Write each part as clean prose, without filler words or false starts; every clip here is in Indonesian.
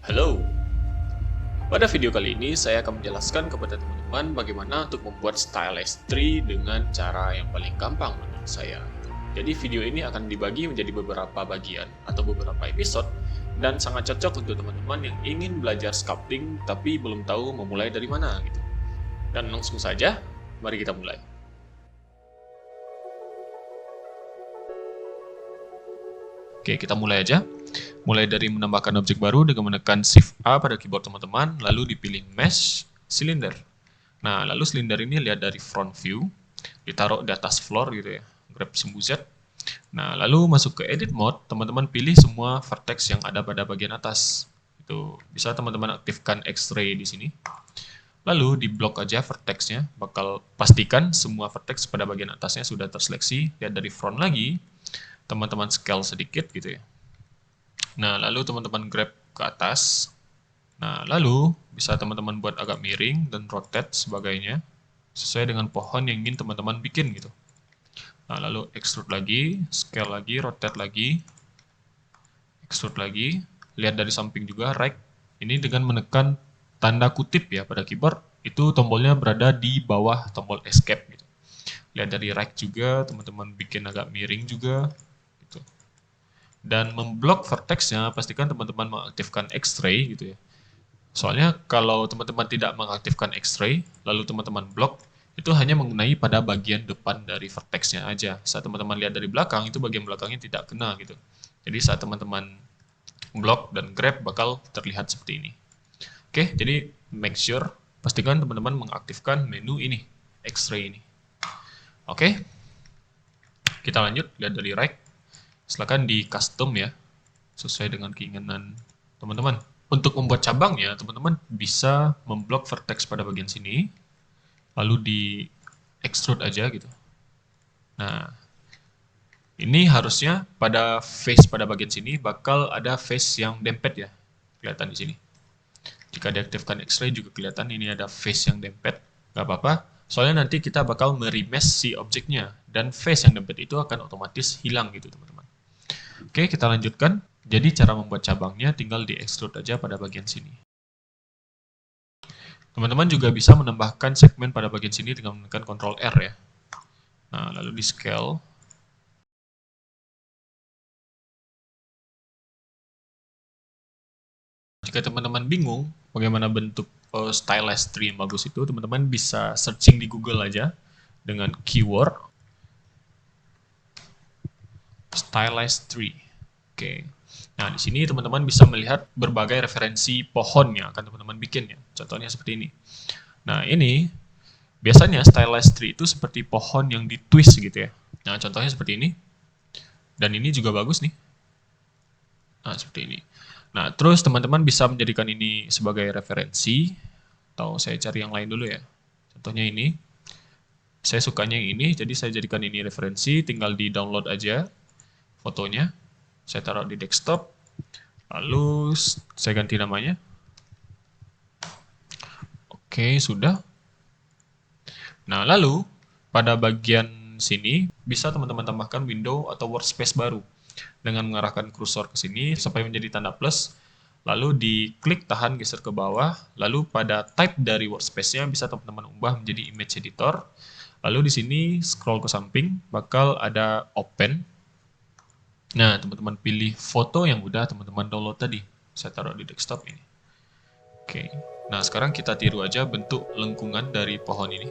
Halo, pada video kali ini saya akan menjelaskan kepada teman-teman bagaimana untuk membuat stylized tree dengan cara yang paling gampang menurut saya. Jadi video ini akan dibagi menjadi beberapa bagian atau beberapa episode dan sangat cocok untuk teman-teman yang ingin belajar sculpting tapi belum tahu memulai dari mana gitu. Dan langsung saja, mari kita mulai. Oke, kita mulai aja. Mulai dari menambahkan objek baru dengan menekan Shift A pada keyboard teman-teman, lalu dipilih Mesh, Cylinder. Nah, lalu silinder ini lihat dari front view, ditaruh di atas floor gitu ya, grab sumbu Z. Nah, lalu masuk ke Edit Mode, teman-teman pilih semua vertex yang ada pada bagian atas. Itu bisa teman-teman aktifkan X-ray di sini. Lalu di blok aja vertexnya, bakal pastikan semua vertex pada bagian atasnya sudah terseleksi. Lihat dari front lagi, teman-teman scale sedikit gitu ya. Nah, lalu teman-teman grab ke atas. Nah, lalu bisa teman-teman buat agak miring dan rotate sebagainya sesuai dengan pohon yang ingin teman-teman bikin gitu. Nah, lalu extrude lagi, scale lagi, rotate lagi, extrude lagi. Lihat dari samping juga, right. Ini dengan menekan tanda kutip ya pada keyboard, itu tombolnya berada di bawah tombol escape gitu. Lihat dari right juga, teman-teman bikin agak miring juga. Dan memblok vertexnya, pastikan teman-teman mengaktifkan X-ray gitu ya. Soalnya kalau teman-teman tidak mengaktifkan X-ray, lalu teman-teman blok, itu hanya mengenai pada bagian depan dari vertexnya aja. Saat teman-teman lihat dari belakang, itu bagian belakangnya tidak kena gitu. Jadi saat teman-teman blok dan grab bakal terlihat seperti ini. Oke, jadi make sure, pastikan teman-teman mengaktifkan menu ini, X-ray ini. Oke, kita lanjut, lihat dari right. Silakan di custom ya, sesuai dengan keinginan teman-teman. Untuk membuat cabangnya, teman-teman bisa memblok vertex pada bagian sini, lalu di extrude aja gitu. Nah, ini harusnya pada face pada bagian sini bakal ada face yang dempet ya, kelihatan di sini. Jika diaktifkan X-ray juga kelihatan ini ada face yang dempet, nggak apa-apa. Soalnya nanti kita bakal meremesh si objeknya, dan face yang dempet itu akan otomatis hilang gitu teman-teman. Oke, kita lanjutkan. Jadi cara membuat cabangnya tinggal di extrude aja pada bagian sini. Teman-teman juga bisa menambahkan segmen pada bagian sini dengan menekan Ctrl R ya. Nah, lalu di scale. Jika teman-teman bingung bagaimana bentuk stylized tree yang bagus itu, teman-teman bisa searching di Google aja dengan keyword stylized tree. Oke. Nah, di sini teman-teman bisa melihat berbagai referensi pohon yang akan teman-teman bikin ya. Contohnya seperti ini. Nah, ini biasanya stylized tree itu seperti pohon yang ditwist gitu ya. Nah, contohnya seperti ini. Dan ini juga bagus nih. Nah, seperti ini. Nah, terus teman-teman bisa menjadikan ini sebagai referensi. Atau saya cari yang lain dulu ya. Contohnya ini. Saya sukanya yang ini, jadi saya jadikan ini referensi. Tinggal di download aja fotonya. Saya taruh di desktop, lalu saya ganti namanya. Oke, sudah. Nah, lalu pada bagian sini bisa teman-teman tambahkan window atau workspace baru dengan mengarahkan kursor ke sini sampai menjadi tanda plus, lalu diklik tahan geser ke bawah, lalu pada type dari workspace-nya bisa teman-teman ubah menjadi image editor. Lalu di sini scroll ke samping, bakal ada open. Nah, teman-teman pilih foto yang udah teman-teman download tadi. Saya taruh di desktop ini. Oke. Nah, sekarang kita tiru aja bentuk lengkungan dari pohon ini.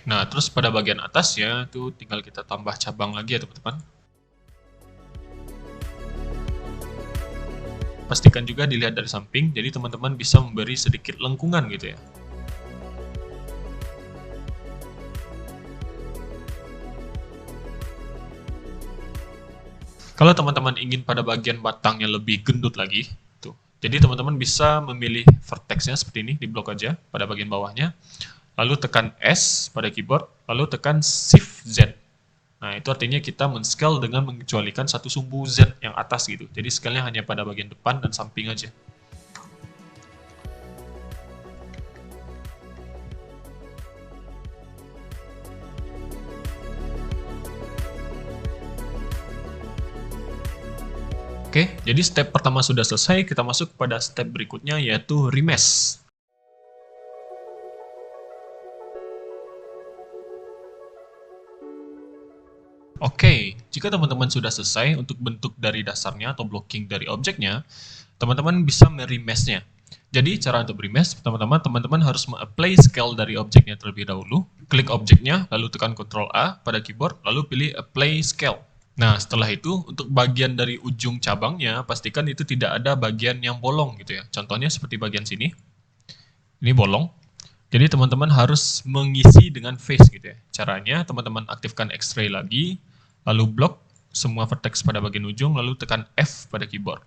Nah, terus pada bagian atasnya itu tinggal kita tambah cabang lagi ya teman-teman. Pastikan juga dilihat dari samping, jadi teman-teman bisa memberi sedikit lengkungan gitu ya. Kalau teman-teman ingin pada bagian batangnya lebih gendut lagi, tuh. Jadi teman-teman bisa memilih vertexnya seperti ini, di blok aja pada bagian bawahnya. Lalu tekan S pada keyboard, lalu tekan Shift Z. Nah, itu artinya kita men-scale dengan mengecualikan satu sumbu Z yang atas gitu. Jadi scale-nya hanya pada bagian depan dan samping aja. Oke, jadi step pertama sudah selesai, kita masuk pada step berikutnya yaitu remesh. Oke, jika teman-teman sudah selesai untuk bentuk dari dasarnya atau blocking dari objeknya, teman-teman bisa meremeshnya. Jadi cara untuk remesh, teman-teman harus me-apply scale dari objeknya terlebih dahulu, klik objeknya, lalu tekan Ctrl A pada keyboard, lalu pilih apply scale. Nah, setelah itu, untuk bagian dari ujung cabangnya, pastikan itu tidak ada bagian yang bolong gitu ya. Contohnya seperti bagian sini. Ini bolong. Jadi teman-teman harus mengisi dengan face gitu ya. Caranya, teman-teman aktifkan X-ray lagi, lalu blok semua vertex pada bagian ujung, lalu tekan F pada keyboard.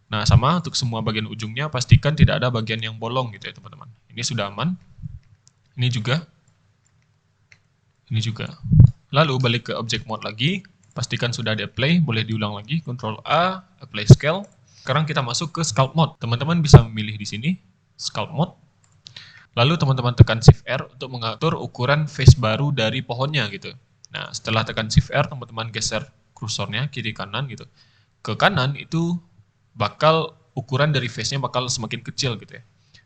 Nah, sama untuk semua bagian ujungnya, pastikan tidak ada bagian yang bolong gitu ya teman-teman. Ini sudah aman. Ini juga. Ini juga. Lalu balik ke object mode lagi. Pastikan sudah di-apply, boleh diulang lagi, Ctrl A, apply scale. Sekarang kita masuk ke sculpt mode. Teman-teman bisa memilih di sini, sculpt mode. Lalu teman-teman tekan Shift R untuk mengatur ukuran face baru dari pohonnya gitu. Nah, setelah tekan Shift R, teman-teman geser kursornya kiri kanan gitu. Ke kanan itu bakal ukuran dari face-nya bakal semakin kecil gitu ya.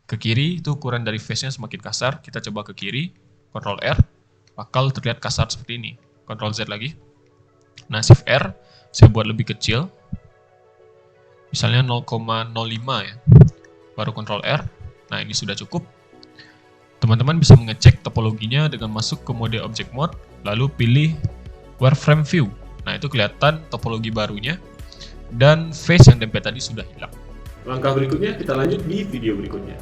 Ke kiri itu ukuran dari face-nya semakin kasar. Kita coba ke kiri, Ctrl R, bakal terlihat kasar seperti ini. Ctrl Z lagi. Nah, Shift R, saya buat lebih kecil. Misalnya 0,05 ya. Baru Ctrl R. Nah, ini sudah cukup. Teman-teman bisa mengecek topologinya dengan masuk ke mode object mode, lalu pilih wireframe view. Nah, itu kelihatan topologi barunya, dan face yang dempet tadi sudah hilang. Langkah berikutnya kita lanjut di video berikutnya.